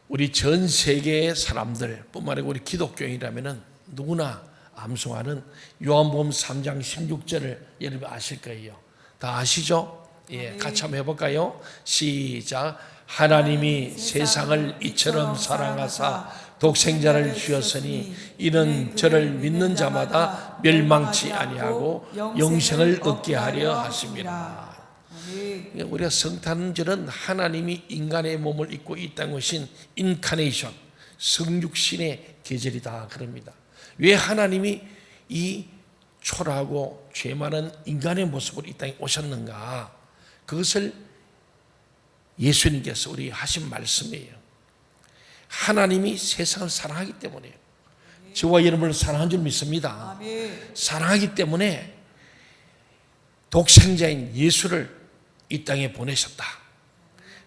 우리 전 세계의 사람들 뿐만 아니라 우리 기독교인이라면 누구나 암송하는 요한복음 3장 16절을 여러분 아실 거예요. 다 아시죠? 예, 같이 한번 해볼까요? 시작. 하나님이 세상을 이처럼 사랑하사 독생자를 주었으니 이는 저를 믿는 자마다 멸망치 아니하고 영생을 얻게 하려 하심이라. 우리가 성탄절은 하나님이 인간의 몸을 입고 이 땅에 오신 인카네이션, 성육신의 계절이다 그럽니다. 왜 하나님이 이 초라하고 죄 많은 인간의 모습으로 이 땅에 오셨는가? 그것을 예수님께서 우리 하신 말씀이에요. 하나님이 세상을 사랑하기 때문에요. 저와 여러분을 사랑한 줄 믿습니다. 사랑하기 때문에 독생자인 예수를 이 땅에 보내셨다.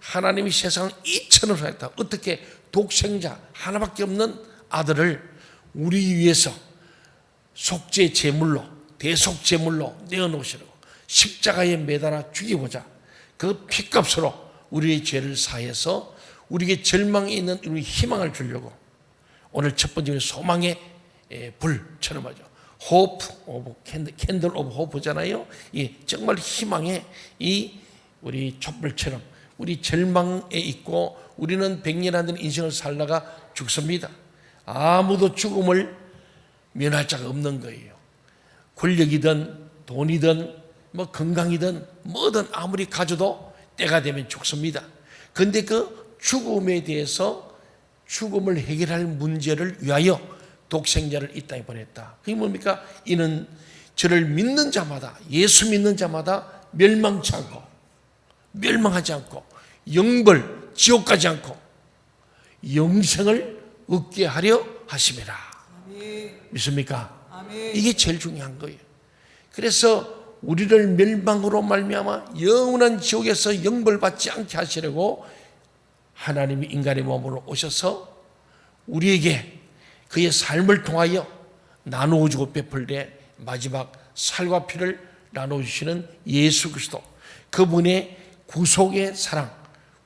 하나님이 세상을 이천으로 했다. 어떻게 독생자 하나밖에 없는 아들을 우리 위해서 속죄 제물로, 대속 제물로 내어놓으시라고 십자가에 매달아 죽이고자 그 피값으로 우리의 죄를 사해서 우리에게 절망에 있는 우리 희망을 주려고 오늘 첫 번째 소망의 불처럼 하죠. 호프 오브 캔들 오브 호프잖아요. 정말 희망의 이 우리 촛불처럼 우리 절망에 있고 우리는 백년하는 인생을 살다가 죽습니다. 아무도 죽음을 면할 자가 없는 거예요. 권력이든 돈이든 뭐 건강이든 뭐든 아무리 가져도 때가 되면 죽습니다. 그런데 그 죽음에 대해서 죽음을 해결할 문제를 위하여 독생자를 이 땅에 보냈다. 그게 뭡니까? 이는 저를 믿는 자마다, 예수 믿는 자마다 멸망하지 않고 영벌 지옥 가지 않고 영생을 얻게 하려 하심이라. 믿습니까? 이게 제일 중요한 거예요. 그래서 우리를 멸망으로 말미암아 영원한 지옥에서 영벌 받지 않게 하시려고 하나님이 인간의 몸으로 오셔서 우리에게 그의 삶을 통하여 나누어주고 베풀되 마지막 살과 피를 나눠주시는 예수 그리스도, 그분의 구속의 사랑,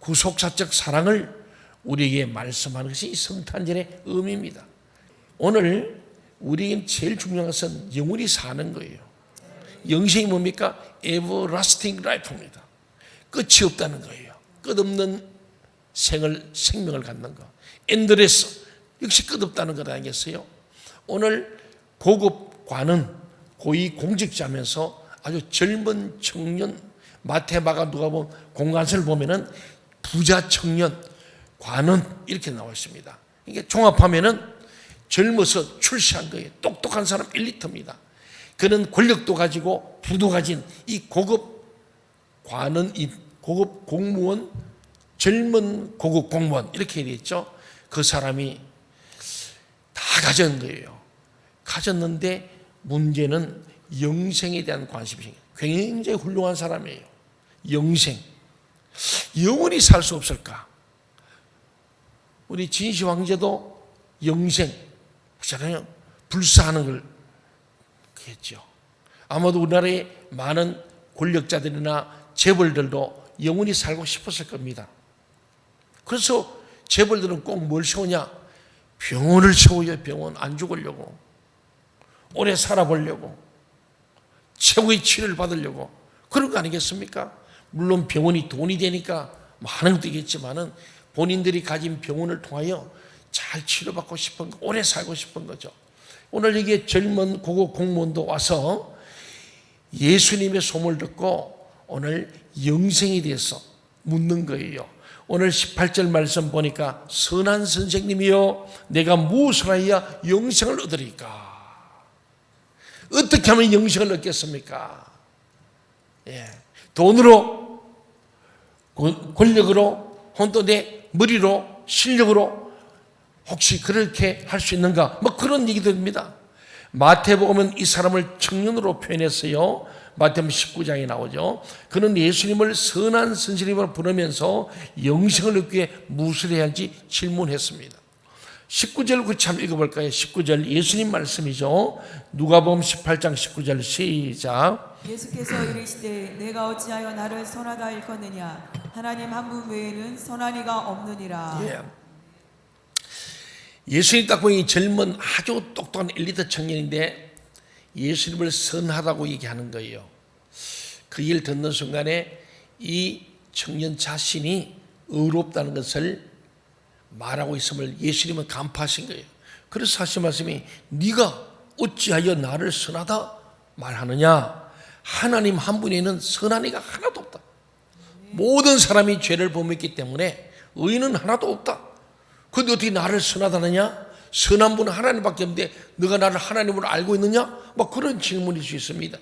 구속사적 사랑을 우리에게 말씀하는 것이 이 성탄절의 의미입니다. 오늘 우리에게 제일 중요한 것은 영원히 사는 거예요. 영생이 뭡니까? everlasting life입니다. 끝이 없다는 거예요. 끝없는 생명을 갖는 거. 엔드레스, 역시 끝없다는 것 아니겠어요? 오늘 고급 관은 고위 공직자면서 아주 젊은 청년, 마태, 마가, 누가복음 공간서를 보면은 부자 청년, 관은 이렇게 나와 있습니다. 이게 종합하면은 젊어서 출세한 거예요. 똑똑한 사람 엘리트입니다. 그는 권력도 가지고 부도 가진 이 고급 관은, 이 고급 공무원, 젊은 고급 공무원 이렇게 되겠죠. 그 사람이 다 가진 거예요. 가졌는데 문제는 영생에 대한 관심이 굉장히 훌륭한 사람이에요. 영생, 영원히 살 수 없을까? 우리 진시 황제도 영생, 그렇잖아요. 불사하는 걸 했죠. 아마도 우리나라의 많은 권력자들이나 재벌들도 영원히 살고 싶었을 겁니다. 그래서 재벌들은 꼭 뭘 세우냐? 병원을 세워요. 병원. 안 죽으려고, 오래 살아보려고, 최고의 치료를 받으려고 그런 거 아니겠습니까? 물론 병원이 돈이 되니까 많은 것도 있겠지만은 본인들이 가진 병원을 통하여 잘 치료받고 싶은 거, 오래 살고 싶은 거죠. 오늘 여기에 젊은 고급 공무원도 와서 예수님의 소문을 듣고 오늘 영생에 대해서 묻는 거예요. 오늘 18절 말씀 보니까 선한 선생님이여 내가 무엇을 하여야 영생을 얻으리까? 어떻게 하면 영생을 얻겠습니까? 돈으로, 권력으로, 혹은 또 내 머리로, 실력으로 혹시 그렇게 할 수 있는가? 뭐 그런 얘기도 됩니다. 마태복음은 이 사람을 청년으로 표현했어요. 마태복음 19장에 나오죠. 그는 예수님을 선한 선생님으로 부르면서 영생을 얻기 위해 무엇을 해야 할지 질문했습니다. 19절 같이 한번 읽어볼까요? 19절 예수님 말씀이죠. 누가복음 18장 19절 시작. 예수께서 이르시되 내가 어찌하여 나를 선하다 일컫느냐? 하나님 한 분 외에는 선한 이가 없느니라. 예수님 딱 보니 젊은 아주 똑똑한 엘리트 청년인데 예수님을 선하다고 얘기하는 거예요. 그 얘기를 듣는 순간에 이 청년 자신이 의롭다는 것을 말하고 있음을 예수님은 간파하신 거예요. 그래서 하신 말씀이 네가 어찌하여 나를 선하다 말하느냐. 하나님 한 분에는 선한 이가 하나도 없다. 모든 사람이 죄를 범했기 때문에 의인은 하나도 없다. 그런데 어떻게 나를 선하다느냐? 선한 분은 하나님밖에 없는데 너가 나를 하나님으로 알고 있느냐? 막 그런 질문일 수 있습니다.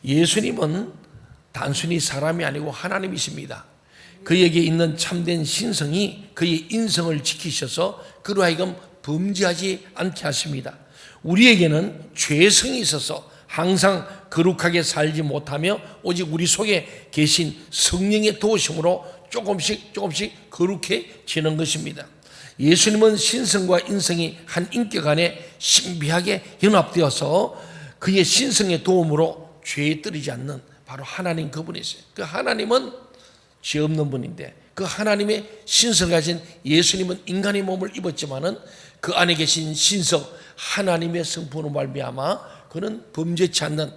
예수님은 단순히 사람이 아니고 하나님이십니다. 그에게 있는 참된 신성이 그의 인성을 지키셔서 그로 하여금 범죄하지 않게 하십니다. 우리에게는 죄성이 있어서 항상 거룩하게 살지 못하며 오직 우리 속에 계신 성령의 도우심으로 조금씩 거룩해지는 것입니다. 예수님은 신성과 인성이 한 인격 안에 신비하게 연합되어서 그의 신성의 도움으로 죄에 떨어지지 않는 바로 하나님 그분이세요. 그 하나님은 죄 없는 분인데 그 하나님의 신성을 가진 예수님은 인간의 몸을 입었지만은 그 안에 계신 신성 하나님의 성품으로 말미암아 그는 범죄치 않는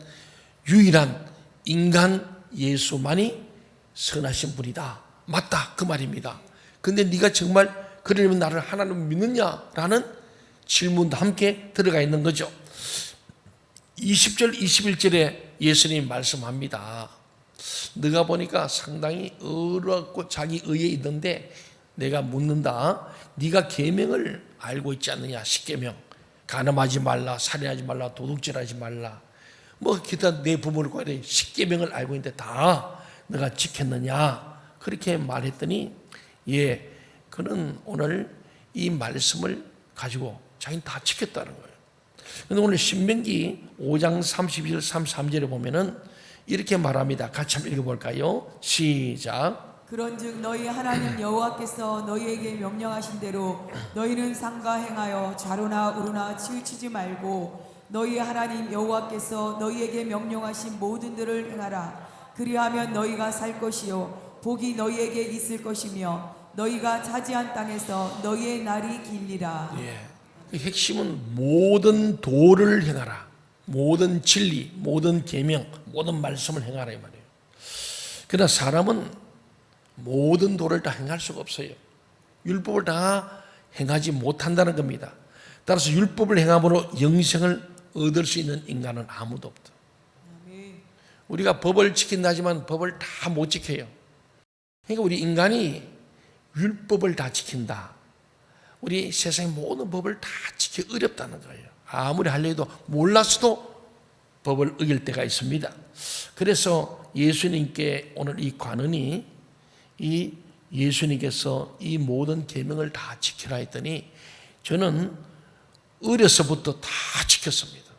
유일한 인간 예수만이 선하신 분이다. 맞다 그 말입니다. 근데 네가 정말 그러려면 나를 하나님 믿느냐라는 질문도 함께 들어가 있는 거죠. 20절 21절에 예수님이 말씀합니다. 네가 보니까 상당히 어렵고 자기 의에 있는데 내가 묻는다. 네가 계명을 알고 있지 않느냐. 10계명. 간음하지 말라, 살인하지 말라, 도둑질하지 말라. 뭐 기타 내 부모를 구하라. 10계명을 알고 있는데 다 네가 지켰느냐. 그렇게 말했더니 예, 그는 오늘 이 말씀을 가지고 자기는 다 지켰다는 거예요. 그런데 오늘 신명기 5장 32절 33절에 보면은 이렇게 말합니다. 같이 한번 읽어볼까요? 시작. 그런즉 너희 하나님 여호와께서 너희에게 명령하신 대로 너희는 삼가 행하여 좌로나 우로나 치우치지 말고 너희 하나님 여호와께서 너희에게 명령하신 모든 들을 행하라. 그리하면 너희가 살 것이요 복이 너희에게 있을 것이며 너희가 차지한 땅에서 너희의 날이 길리라. 예. 그 핵심은 모든 도를 행하라. 모든 진리, 모든 계명, 모든 말씀을 행하라 이 말이에요. 그러나 사람은 모든 도를 다 행할 수가 없어요. 율법을 다 행하지 못한다는 겁니다. 따라서 율법을 행함으로 영생을 얻을 수 있는 인간은 아무도 없다. 우리가 법을 지킨다지만 법을 다 못 지켜요. 그러니까 우리 인간이 율법을 다 지킨다. 우리 세상의 모든 법을 다 지키기 어렵다는 거예요. 아무리 하려 해도 몰라서도 법을 어길 때가 있습니다. 그래서 예수님께 오늘 이 관원이 이 예수님께서 이 모든 계명을 다 지키라 했더니 저는 어려서부터 다 지켰습니다.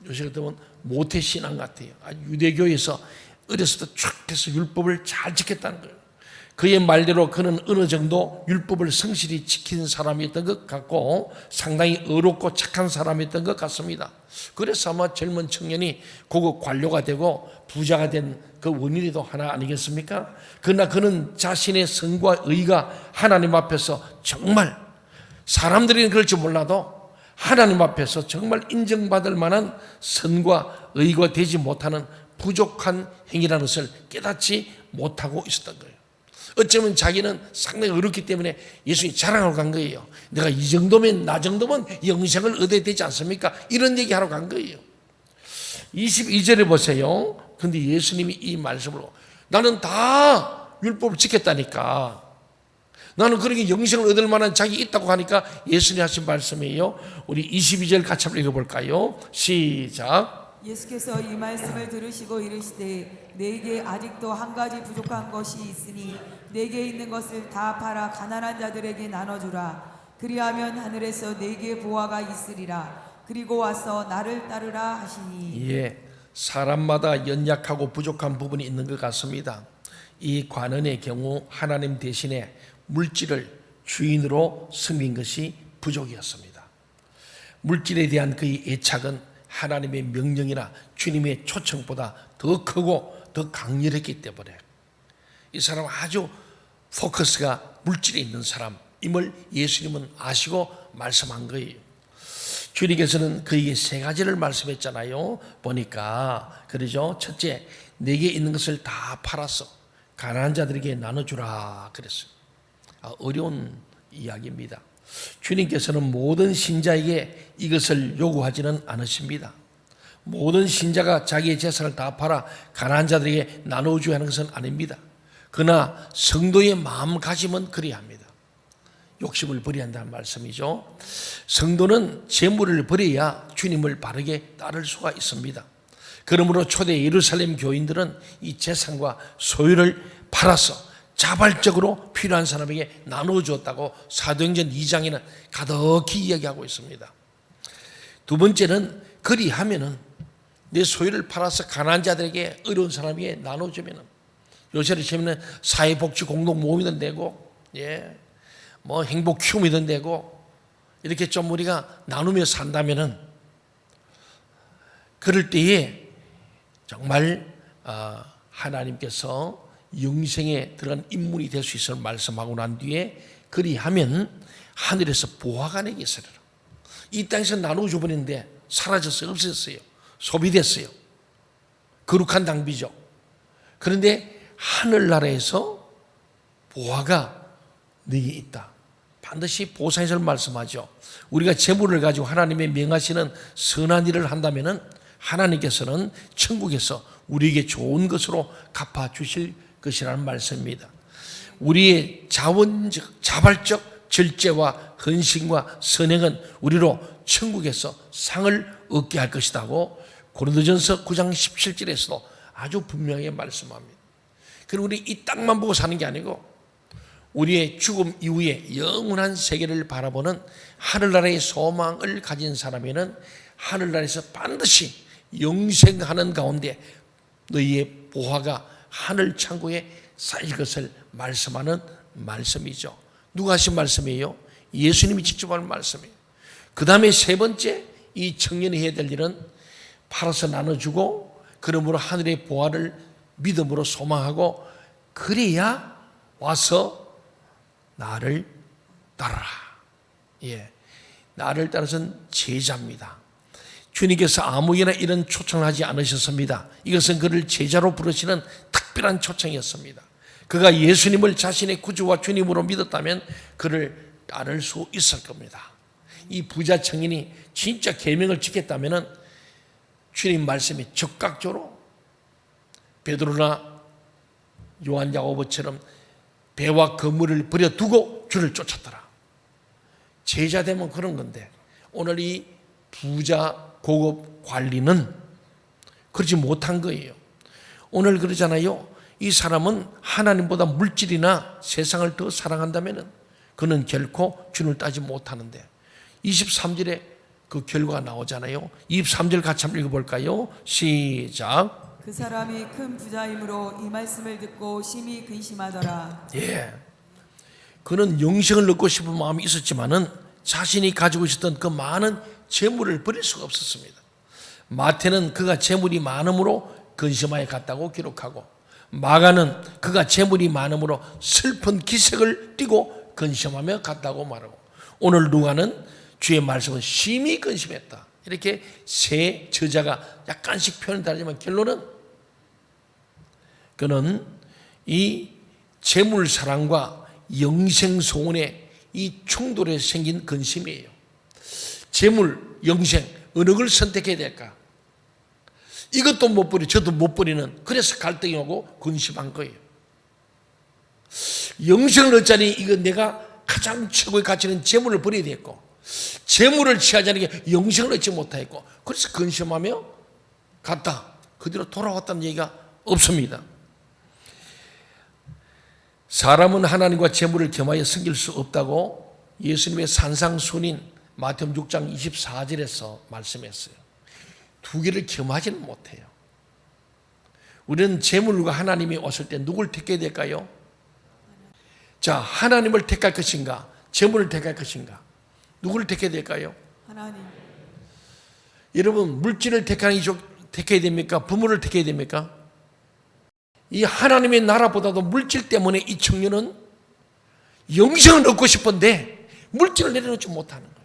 요새 같으면 모태신앙 같아요. 유대교에서 어렸을 때 쭉 해서 율법을 잘 지켰다는 거예요. 그의 말대로 그는 어느 정도 율법을 성실히 지킨 사람이었던 것 같고 상당히 의롭고 착한 사람이었던 것 같습니다. 그래서 아마 젊은 청년이 고급 관료가 되고 부자가 된 그 원인도 하나 아니겠습니까? 그러나 그는 자신의 선과 의가 하나님 앞에서 정말 사람들이 그럴지 몰라도 하나님 앞에서 정말 인정받을 만한 선과 의가 되지 못하는 부족한 행위라는 것을 깨닫지 못하고 있었던 거예요. 어쩌면 자기는 상당히 어렵기 때문에 예수님이 자랑하러 간 거예요. 내가 이 정도면 나 정도면 영생을 얻어야 되지 않습니까? 이런 얘기하러 간 거예요. 22절에 보세요. 그런데 예수님이 이 말씀으로 나는 다 율법을 지켰다니까. 나는 그렇게 영생을 얻을 만한 자격이 있다고 하니까 예수님이 하신 말씀이에요. 우리 22절 같이 한번 읽어볼까요? 시작. 예수께서 이 말씀을 들으시고 이르시되 내게 아직도 한 가지 부족한 것이 있으니 내게 있는 것을 다 팔아 가난한 자들에게 나눠주라. 그리하면 하늘에서 내게 보화가 있으리라. 그리고 와서 나를 따르라 하시니. 예, 사람마다 연약하고 부족한 부분이 있는 것 같습니다. 이 관원의 경우 하나님 대신에 물질을 주인으로 섬긴 것이 부족이었습니다. 물질에 대한 그의 애착은 하나님의 명령이나 주님의 초청보다 더 크고 더 강렬했기 때문에 이 사람은 아주 포커스가 물질에 있는 사람인 임을 예수님은 아시고 말씀한 거예요. 주님께서는 그에게 세 가지를 말씀했잖아요. 보니까 그러죠. 첫째, 내게 있는 것을 다 팔아서 가난한 자들에게 나눠주라 그랬어요. 어려운 이야기입니다. 주님께서는 모든 신자에게 이것을 요구하지는 않으십니다. 모든 신자가 자기의 재산을 다 팔아 가난한 자들에게 나눠줘야 하는 것은 아닙니다. 그러나 성도의 마음가짐은 그래야 합니다. 욕심을 버려야 한다는 말씀이죠. 성도는 재물을 버려야 주님을 바르게 따를 수가 있습니다. 그러므로 초대 예루살렘 교인들은 이 재산과 소유를 팔아서 자발적으로 필요한 사람에게 나눠주었다고 사도행전 2장에는 가득히 이야기하고 있습니다. 두 번째는 그리하면은 내 소유를 팔아서 가난한 자들에게 어려운 사람에게 나눠주면은 요새로 치면 사회복지 공동 모임이든 되고 뭐 행복 키움이든 되고 이렇게 좀 우리가 나누며 산다면은 그럴 때에 정말 하나님께서 영생에 들어간 인물이 될 수 있음을 말씀하고 난 뒤에 그리하면 하늘에서 보화가 내게 있으리라. 이 땅에서 나누어줘 버리는데 사라졌어요. 없어졌어요. 소비됐어요. 거룩한 낭비죠. 그런데 하늘나라에서 보화가 너에게 있다. 반드시 보상에서 말씀하죠. 우리가 재물을 가지고 하나님의 명하시는 선한 일을 한다면은 하나님께서는 천국에서 우리에게 좋은 것으로 갚아주실 것이라는 말씀입니다. 우리의 자원적, 자발적 절제와 헌신과 선행은 우리로 천국에서 상을 얻게 할 것이라고 고린도전서 9장 17절에서도 아주 분명하게 말씀합니다. 그럼 우리 이 땅만 보고 사는 게 아니고 우리의 죽음 이후에 영원한 세계를 바라보는 하늘나라의 소망을 가진 사람에는 하늘나라에서 반드시 영생하는 가운데 너희의 보화가 하늘 창고에 쌓일 것을 말씀하는 말씀이죠. 누가 하신 말씀이에요? 예수님이 직접 하는 말씀이에요. 그 다음에 세 번째, 이 청년이 해야 될 일은 팔아서 나눠주고 그러므로 하늘의 보화를 믿음으로 소망하고 그래야 와서 나를 따르라. 나를 따라서는 제자입니다. 주님께서 아무에게나 이런 초청을 하지 않으셨습니다. 이것은 그를 제자로 부르시는 특별한 초청이었습니다. 그가 예수님을 자신의 구주와 주님으로 믿었다면 그를 따를 수 있을 겁니다. 이 부자 청인이 진짜 계명을 지켰다면 주님 말씀이 적극적으로 베드로나 요한 야고보처럼 배와 그물을 버려두고 주를 쫓았더라. 제자 되면 그런 건데 오늘 이 부자 고급 관리는 그러지 못한 거예요. 오늘 그러잖아요. 이 사람은 하나님보다 물질이나 세상을 더 사랑한다면 그는 결코 주를 따지 못하는데 23절에 그 결과가 나오잖아요. 23절 같이 한번 읽어볼까요? 시작. 그 사람이 큰 부자이므로 이 말씀을 듣고 심히 근심하더라. 그는 영생을 얻고 싶은 마음이 있었지만은 자신이 가지고 있었던 그 많은 재물을 버릴 수가 없었습니다. 마태는 그가 재물이 많음으로 근심하여 갔다고 기록하고 마가는 그가 재물이 많음으로 슬픈 기색을 띠고 근심하며 갔다고 말하고 오늘 누가는 주의 말씀은 심히 근심했다. 이렇게 세 저자가 약간씩 표현이 다르지만 결론은 그는 이 재물 사랑과 영생 소원의 이 충돌에 생긴 근심이에요. 재물, 영생 어느 걸 선택해야 될까? 이것도 못 버리고 저도 못 버리는 그래서 갈등이 오고 근심한 거예요. 영생을 얻자니 이거 내가 가장 최고의 가치는 재물을 버려야 되겠고 재물을 취하자는 게 영생을 얻지 못하겠고 그래서 근심하며 갔다. 그 뒤로 돌아왔다는 얘기가 없습니다. 사람은 하나님과 재물을 겸하여 섬길 수 없다고 예수님의 산상순인 마태복음 6장 24절에서 말씀했어요. 두 개를 겸하지는 못해요. 우리는 재물과 하나님이 왔을 때 누굴 택해야 될까요? 자, 하나님을 택할 것인가? 재물을 택할 것인가? 누구를 택해야 될까요? 하나님. 여러분, 물질을 택해야 됩니까? 부모를 택해야 됩니까? 이 하나님의 나라보다도 물질 때문에 이 청년은 영생을 얻고 싶은데 물질을 내려놓지 못하는 거예요.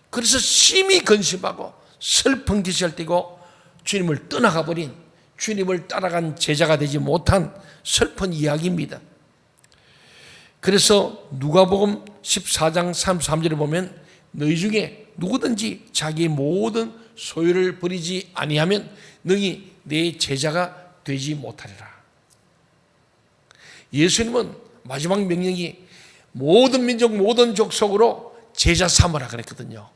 그래서 심히 근심하고 슬픈 기색을 띠고 주님을 떠나가 버린, 주님을 따라간 제자가 되지 못한 슬픈 이야기입니다. 그래서 누가복음 14장 33절에 보면 너희 중에 누구든지 자기의 모든 소유를 버리지 아니하면 너희 내 제자가 되지 못하리라. 예수님은 마지막 명령이 모든 민족 모든 족속으로 제자 삼으라 그랬거든요.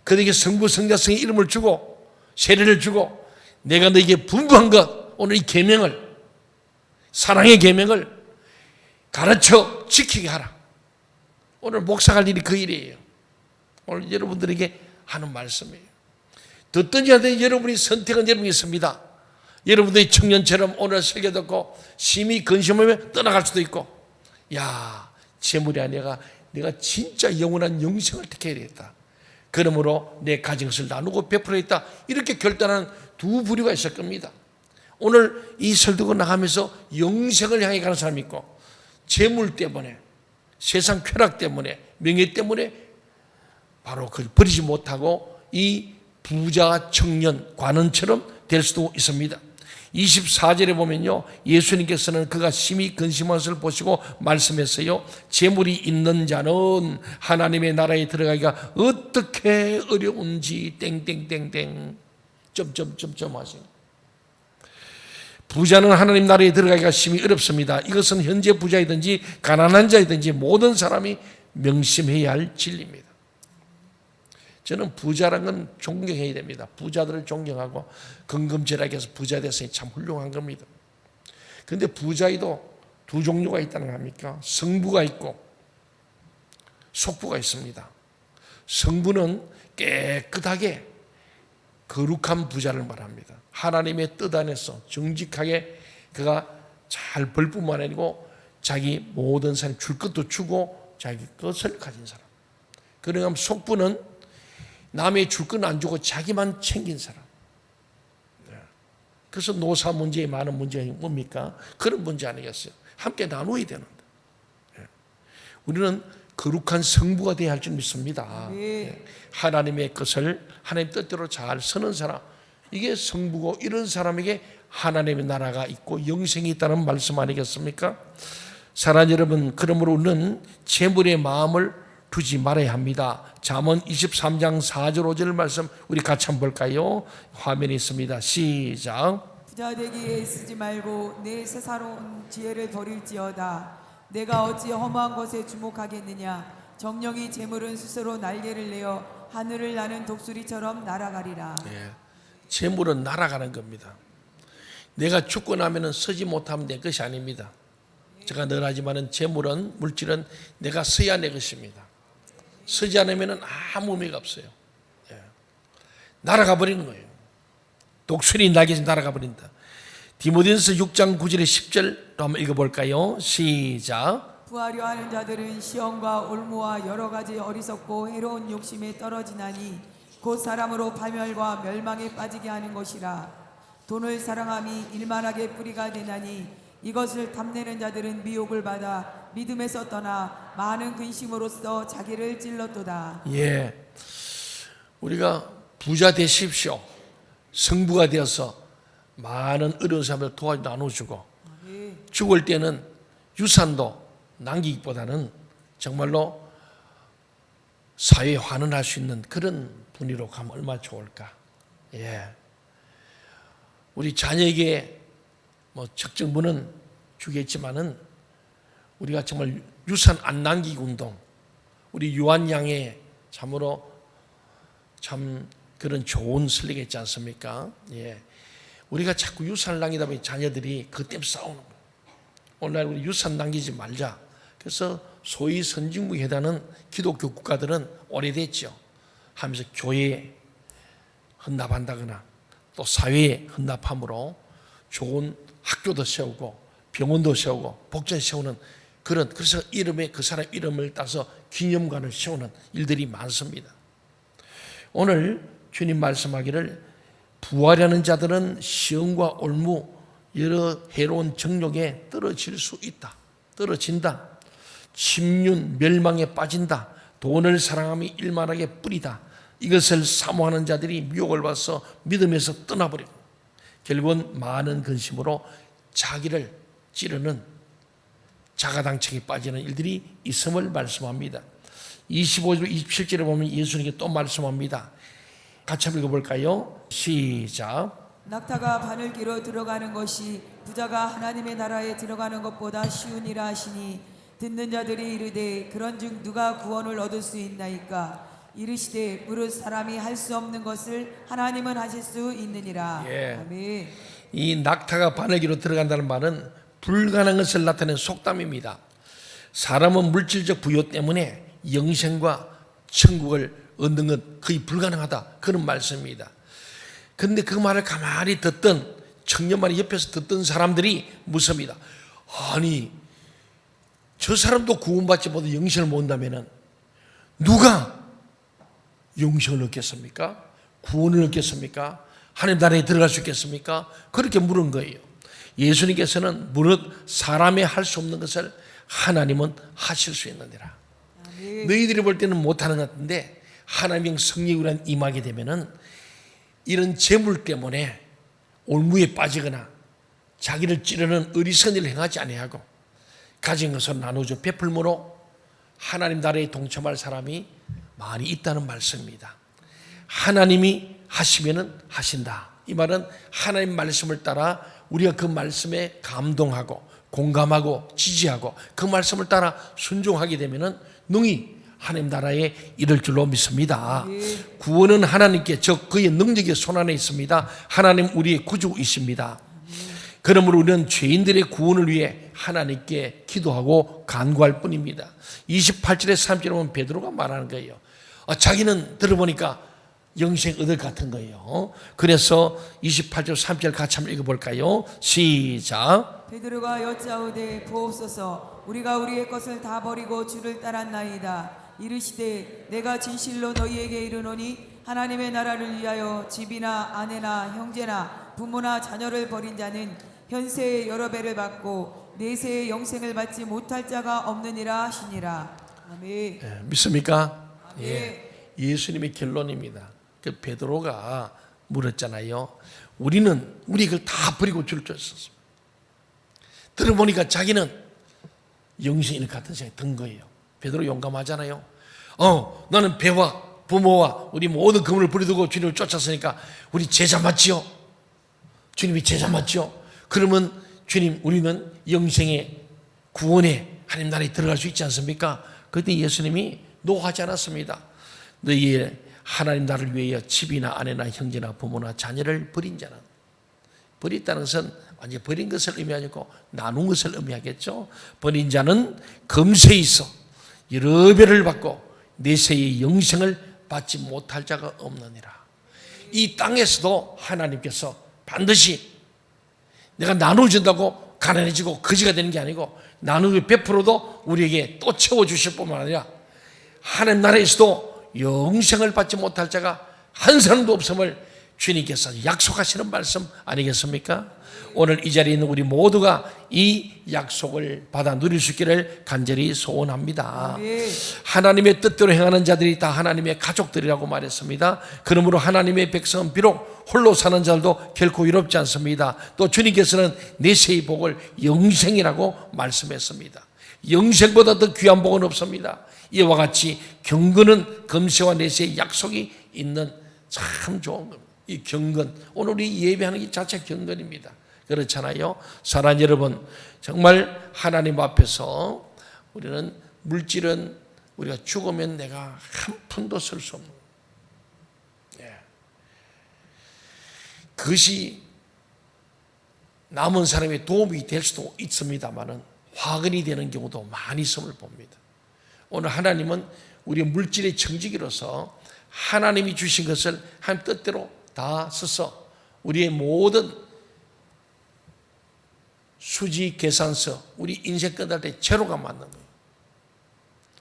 그들에게 성부 성자 성의 이름을 주고 세례를 주고 내가 너에게 분부한 것, 오늘 이 계명을, 사랑의 계명을 가르쳐 지키게 하라. 오늘 목사가 할 일이 그 일이에요. 오늘 여러분들에게 하는 말씀이에요. 듣든지 안 듣든지 여러분이 선택은 여러분이 있습니다. 여러분들이 청년처럼 오늘 설교 듣고 심히 근심하며 떠나갈 수도 있고, 야, 재물이 아니라 내가 진짜 영원한 영생을 택해야 되겠다. 그러므로 내 가진 것을 나누고 베풀어야겠다. 이렇게 결단하는 두 부류가 있을 겁니다. 오늘 이 설교가 나가면서 영생을 향해 가는 사람이 있고, 재물 때문에, 세상 쾌락 때문에, 명예 때문에 바로 그걸 버리지 못하고 이 부자 청년 관원처럼 될 수도 있습니다. 24절에 보면요, 예수님께서는 그가 심히 근심한 것을 보시고 말씀했어요. 재물이 있는 자는 하나님의 나라에 들어가기가 어떻게 어려운지 땡땡땡땡 점점점점 하세요. 부자는 하나님 나라에 들어가기가 심히 어렵습니다. 이것은 현재 부자이든지 가난한 자이든지 모든 사람이 명심해야 할 진리입니다. 저는 부자란 건 존경해야 됩니다. 부자들을 존경하고 건금절약해서 부자 됐으니 참 훌륭한 겁니다. 그런데 부자에도 두 종류가 있다는 거 아닙니까? 성부가 있고 속부가 있습니다. 성부는 깨끗하게 거룩한 부자를 말합니다. 하나님의 뜻 안에서 정직하게 그가 잘 벌 뿐만 아니고 자기 모든 사람 줄 것도 주고 자기 것을 가진 사람. 그러면 속부는 남의 줄 건 안 주고 자기만 챙긴 사람. 그래서 노사 문제에 많은 문제가 뭡니까? 그런 문제 아니겠어요? 함께 나누어야 되는데. 우리는 거룩한 성부가 되어야 할 줄 믿습니다. 하나님의 것을 하나님 뜻대로 잘 쓰는 사람, 이게 성부고, 이런 사람에게 하나님의 나라가 있고 영생이 있다는 말씀 아니겠습니까? 사랑하는 여러분, 그러므로 우리는 재물의 마음을 두지 말아야 합니다. 잠언 23장 4절 5절 말씀 우리 같이 한번 볼까요? 화면에 있습니다. 시작. 부자 되기에 쓰지 말고 내 세사로운 지혜를 버릴지어다. 내가 어찌 허무한 것에 주목하겠느냐. 정령이 재물은 스스로 날개를 내어 하늘을 나는 독수리처럼 날아가리라. 재물은 날아가는 겁니다. 내가 죽고 나면 쓰지 못하면 내 것이 아닙니다. 제가 늘 하지만 재물은, 물질은 내가 써야 내 것입니다. 쓰지 않으면 아무 의미가 없어요. 날아가 버리는 거예요. 독수리 날개에서 날아가 버린다. 디모데전서 6장 9절에 10절 또 한번 읽어볼까요? 시작. 부하려 하는 자들은 시험과 올무와 여러 가지 어리석고 해로운 욕심에 떨어지나니 곧 사람으로 파멸과 멸망에 빠지게 하는 것이라. 돈을 사랑함이 일만하게 뿌리가 되나니 이것을 탐내는 자들은 미혹을 받아 믿음에서 떠나 많은 근심으로써 자기를 찔렀도다. 우리가 부자 되십시오. 성부가 되어서 많은 어려운 사람들 도와 나눠주고, 죽을 때는 유산도 남기기보다는 정말로 사회에 환원할 수 있는 그런 분위로 가면 얼마나 좋을까. 우리 자녀에게 적정부는 주겠지만은 우리가 정말 유산 안 남기기 운동, 우리 유한양의 참으로 참 그런 좋은 설리가 있지 않습니까? 우리가 자꾸 유산을 남기다 보니 자녀들이 그것 때문에 싸우는 거예요. 오늘날 우리 유산 남기지 말자. 그래서 소위 선진국에 기독교 국가들은 오래됐죠. 하면서 교회에 헌납한다거나 또 사회에 헌납함으로 좋은 학교도 세우고 병원도 세우고 복전 세우는 그런, 그래서 이름에 그 사람 이름을 따서 기념관을 세우는 일들이 많습니다. 오늘 주님 말씀하기를 부하려는 자들은 시험과 올무 여러 해로운 정욕에 떨어질 수 있다. 떨어진다. 침륜, 멸망에 빠진다. 돈을 사랑함이 일만하게 뿌리다. 이것을 사모하는 자들이 미혹을 받아서 믿음에서 떠나버리고 결국은 많은 근심으로 자기를 찌르는 자가당착에 빠지는 일들이 있음을 말씀합니다. 25절 27절에 보면 예수님께 또 말씀합니다. 같이 한번 읽어볼까요? 시작. 낙타가 바늘기로 들어가는 것이 부자가 하나님의 나라에 들어가는 것보다 쉬우니라 하시니 듣는 자들이 이르되 그런즉 누가 구원을 얻을 수 있나이까 이르시되 무릇 사람이 할 수 없는 것을 하나님은 하실 수 있느니라. 예. 아멘. 이 낙타가 바늘기로 들어간다는 말은 불가능한 것을 나타내는 속담입니다. 사람은 물질적 부여 때문에 영생과 천국을 얻는 건 거의 불가능하다, 그런 말씀입니다. 그런데 그 말을 가만히 듣던 청년만이 옆에서 듣던 사람들이 묻습니다. 아니 저 사람도 구원받지 못해 영생을 못 온다면 누가 영생을 얻겠습니까? 구원을 얻겠습니까? 하나님 나라에 들어갈 수 있겠습니까? 그렇게 물은 거예요. 예수님께서는 무릇 사람이 할 수 없는 것을 하나님은 하실 수 있느니라. 너희들이 볼 때는 못하는 것 같은데 하나님의 성령이란 임하게 되면은 이런 재물 때문에 올무에 빠지거나 자기를 찌르는 어리석은 일을 행하지 아니하고 가진 것을 나누어 베풀므로 하나님 나라에 동참할 사람이 많이 있다는 말씀입니다. 하나님이 하시면은 하신다. 이 말은 하나님 말씀을 따라 우리가 그 말씀에 감동하고 공감하고 지지하고 그 말씀을 따라 순종하게 되면은 능히 하나님 나라에 이를 줄로 믿습니다. 구원은 하나님께 즉 그의 능력의 손안에 있습니다. 하나님 우리의 구주이십니다. 그러므로 우리는 죄인들의 구원을 위해 하나님께 기도하고 간구할 뿐입니다. 28절에 3절에 보면 베드로가 말하는 거예요. 자기는 들어보니까 영생 얻을 것 같은 거예요. 그래서 28절 3절 같이 한번 읽어볼까요? 시작. 베드로가 여짜오되 보옵소서 우리가 우리의 것을 다 버리고 주를 따랐나이다. 이르시되 내가 진실로 너희에게 이르노니 하나님의 나라를 위하여 집이나 아내나 형제나 부모나 자녀를 버린 자는 현세의 여러 배를 받고 내세의 영생을 받지 못할 자가 없느니라 하시니라. 아멘. 믿습니까? 아멘. 예. 예수님의 결론입니다. 그 베드로가 물었잖아요. 우리는 우리 걸 다 버리고 주를 쫓았습니다. 들어보니까 자기는 영생일 같은 생각이 든 거예요. 베드로 용감하잖아요. 나는 배와 부모와 우리 모든 그물을 버려두고 주님을 쫓았으니까 우리 제자 맞지요? 주님이 제자 맞지요? 그러면 주님 우리는 영생의 구원에 하나님 나라에 들어갈 수 있지 않습니까? 그때 예수님이 노하지 않았습니다. 너희의 하나님 나라를 위하여 집이나 아내나 형제나 부모나 자녀를 버린 자는, 버렸다는 것은 완전히 버린 것을 의미하고 나눈 것을 의미하겠죠. 버린 자는 금세에 있어 여러 배를 받고 내세의 영생을 받지 못할 자가 없느니라. 이 땅에서도 하나님께서 반드시 내가 나눠준다고 가난해지고 거지가 되는 게 아니고 나누고 베풀어도 우리에게 또 채워주실 뿐만 아니라 하나님 나라에서도 영생을 받지 못할 자가 한 사람도 없음을 주님께서 약속하시는 말씀 아니겠습니까? 오늘 이 자리에 있는 우리 모두가 이 약속을 받아 누릴 수 있기를 간절히 소원합니다. 하나님의 뜻대로 행하는 자들이 다 하나님의 가족들이라고 말했습니다. 그러므로 하나님의 백성은 비록 홀로 사는 자들도 결코 위롭지 않습니다. 또 주님께서는 내세의 복을 영생이라고 말씀했습니다. 영생보다 더 귀한 복은 없습니다. 이와 같이 경건은 금세와 내세의 약속이 있는 참 좋은 겁니다. 이 경건, 오늘 우리 예배하는 게 자체 경건입니다. 그렇잖아요. 사랑하는 여러분, 정말 하나님 앞에서 우리는 물질은 우리가 죽으면 내가 한 푼도 쓸 수 없는 거예요. 그것이 남은 사람의 도움이 될 수도 있습니다만은 화근이 되는 경우도 많이 있음을 봅니다. 오늘 하나님은 우리의 물질의 청지기로서 하나님이 주신 것을 하나님 뜻대로 다 써서 우리의 모든 수지 계산서, 우리 인생 끝날 때 제로가 맞는 거예요.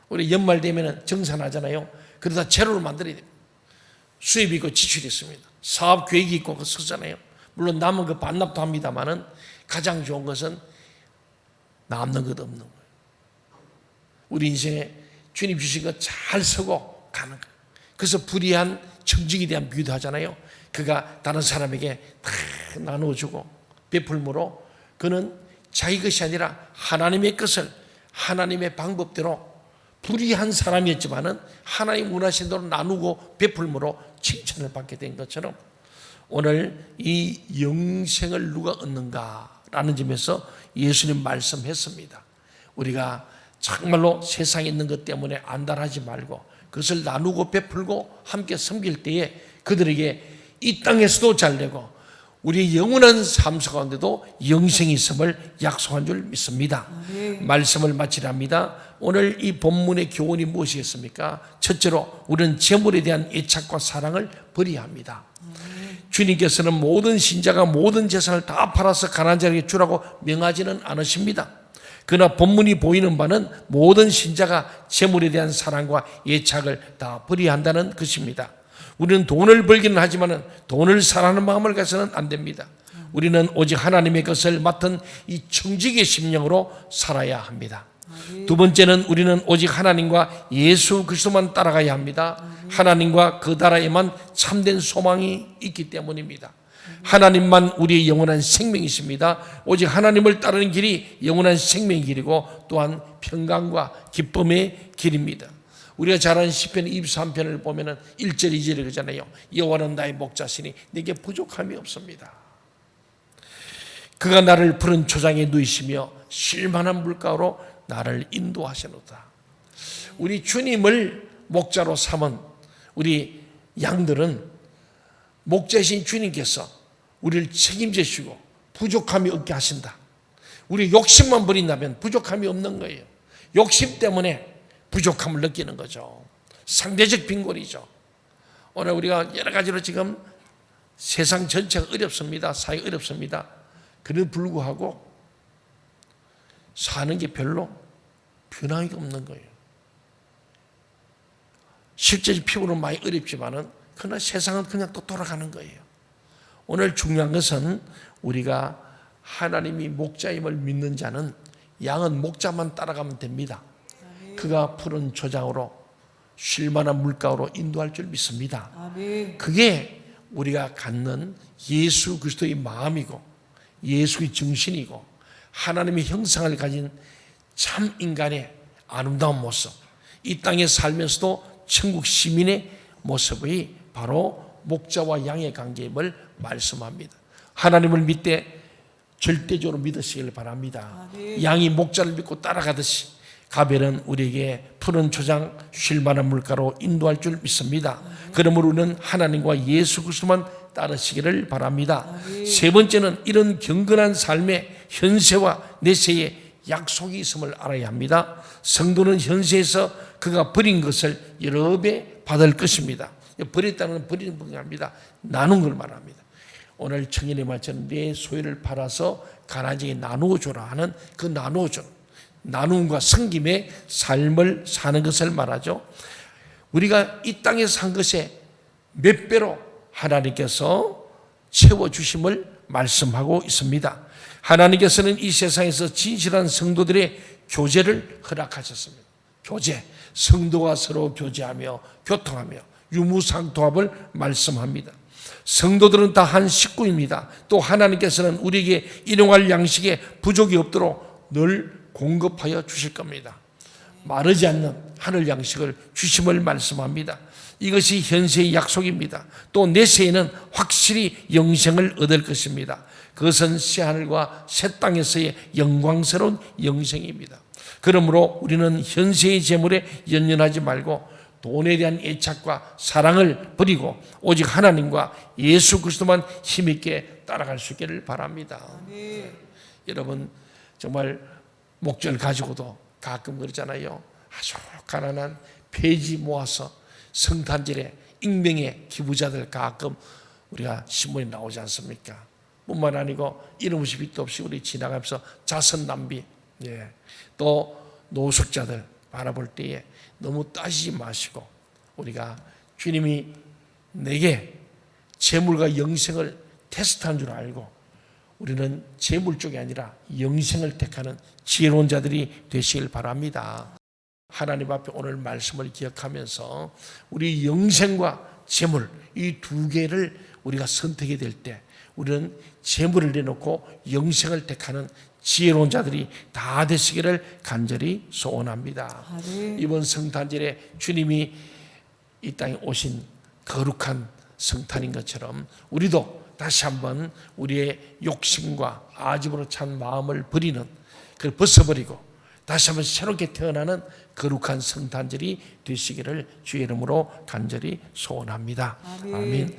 우리 연말 되면 정산하잖아요. 그러다 제로를 만들어야 됩니다. 수입이 있고 지출이 있습니다. 사업 계획이 있고 그거 쓰잖아요. 물론 남은 거 반납도 합니다만은 가장 좋은 것은 남는 것 없는 거예요. 우리 인생에 주님 주신 거 잘 쓰고 가는 거예요. 그래서 불의한 청직에 대한 비유도 하잖아요. 그가 다른 사람에게 다 나눠주고 베풀므로 그는 자기 것이 아니라 하나님의 것을 하나님의 방법대로 불의한 사람이었지만은 하나님 원하신 대로 나누고 베풀므로 칭찬을 받게 된 것처럼 오늘 이 영생을 누가 얻는가라는 점에서 예수님 말씀했습니다. 우리가 정말로 세상에 있는 것 때문에 안달하지 말고 그것을 나누고 베풀고 함께 섬길 때에 그들에게 이 땅에서도 잘되고 우리의 영원한 삶 가운데도 영생이 있음을 약속한 줄 믿습니다. 말씀을 마치랍니다. 오늘 이 본문의 교훈이 무엇이겠습니까? 첫째로 우리는 재물에 대한 애착과 사랑을 버려야 합니다. 주님께서는 모든 신자가 모든 재산을 다 팔아서 가난한 자에게 주라고 명하지는 않으십니다. 그러나 본문이 보이는 바는 모든 신자가 재물에 대한 사랑과 애착을 다 버려야 한다는 것입니다. 우리는 돈을 벌기는 하지만 돈을 사랑하는 마음을 가서는 안 됩니다. 우리는 오직 하나님의 것을 맡은 이 청직의 심령으로 살아야 합니다. 두 번째는 우리는 오직 하나님과 예수 그리스도만 따라가야 합니다. 하나님과 그 나라에만 참된 소망이 있기 때문입니다. 하나님만 우리의 영원한 생명이십니다. 오직 하나님을 따르는 길이 영원한 생명의 길이고 또한 평강과 기쁨의 길입니다. 우리가 잘 아는 시편 23편을 보면은 1절 2절에 그러잖아요. 여호와는 나의 목자시니 내게 부족함이 없습니다. 그가 나를 푸른 초장에 누이시며 쉴만한 물가로 나를 인도하시노다. 우리 주님을 목자로 삼은 우리 양들은 목자이신 주님께서 우리를 책임지시고 부족함이 없게 하신다. 우리 욕심만 버린다면 부족함이 없는 거예요. 욕심 때문에 부족함을 느끼는 거죠. 상대적 빈곤이죠. 오늘 우리가 여러 가지로 지금 세상 전체가 어렵습니다. 사회가 어렵습니다. 그래도 불구하고 사는 게 별로 변함이 없는 거예요. 실제 피부는 많이 어렵지만은 그러나 세상은 그냥 또 돌아가는 거예요. 오늘 중요한 것은 우리가 하나님이 목자임을 믿는 자는 양은 목자만 따라가면 됩니다. 그가 푸른 초장으로 쉴만한 물가로 인도할 줄 믿습니다. 그게 우리가 갖는 예수 그리스도의 마음이고 예수의 정신이고 하나님의 형상을 가진 참 인간의 아름다운 모습, 이 땅에 살면서도 천국 시민의 모습이 바로 목자와 양의 관계임을 말씀합니다. 하나님을 믿되 절대적으로 믿으시길 바랍니다. 양이 목자를 믿고 따라가듯이 가벨은 우리에게 푸른 초장 쉴만한 물가로 인도할 줄 믿습니다. 그러므로 우리는 하나님과 예수 그리스도만 따르시기를 바랍니다. 세 번째는 이런 경건한 삶의 현세와 내세에 약속이 있음을 알아야 합니다. 성도는 현세에서 그가 버린 것을 여러 배 받을 것입니다. 버렸다는 건 버리는 분이 아닙니다. 나눈 걸 말합니다. 오늘 청년의 말처럼 내 소유를 팔아서 가난한 자에게 나누어 주라 하는 그 나누어 준 나눔과 섬김의 삶을 사는 것을 말하죠. 우리가 이 땅에 산 것의 몇 배로 하나님께서 채워주심을 말씀하고 있습니다. 하나님께서는 이 세상에서 진실한 성도들의 교제를 허락하셨습니다. 교제, 성도가 서로 교제하며 교통하며 유무상통합을 말씀합니다. 성도들은 다 한 식구입니다. 또 하나님께서는 우리에게 일용할 양식에 부족이 없도록 늘 공급하여 주실 겁니다. 마르지 않는 하늘 양식을 주심을 말씀합니다. 이것이 현세의 약속입니다. 또 내세에는 확실히 영생을 얻을 것입니다. 그것은 새하늘과 새 땅에서의 영광스러운 영생입니다. 그러므로 우리는 현세의 재물에 연연하지 말고 돈에 대한 애착과 사랑을 버리고 오직 하나님과 예수 그리스도만 힘있게 따라갈 수 있기를 바랍니다. 여러분 정말 목절 가지고도 가끔 그러잖아요. 아주 가난한 폐지 모아서 성탄절에 익명의 기부자들 가끔 우리가 신문에 나오지 않습니까? 뿐만 아니고 이름 없이 빚도 없이 우리 지나가면서 자선 낭비, 또 노숙자들 바라볼 때에 너무 따지지 마시고 우리가 주님이 내게 재물과 영생을 테스트한 줄 알고 우리는 재물 쪽이 아니라 영생을 택하는 지혜로운 자들이 되시길 바랍니다. 하나님 앞에 오늘 말씀을 기억하면서 우리 영생과 재물 이 두 개를 우리가 선택이 될 때 우리는 재물을 내놓고 영생을 택하는 지혜로운 자들이 다 되시기를 간절히 소원합니다. 아멘. 이번 성탄절에 주님이 이 땅에 오신 거룩한 성탄인 것처럼 우리도 다시 한번 우리의 욕심과 아집으로 찬 마음을 버리는, 그걸 벗어버리고 다시 한번 새롭게 태어나는 거룩한 성탄절이 되시기를 주의 이름으로 간절히 소원합니다. 아멘. 아멘.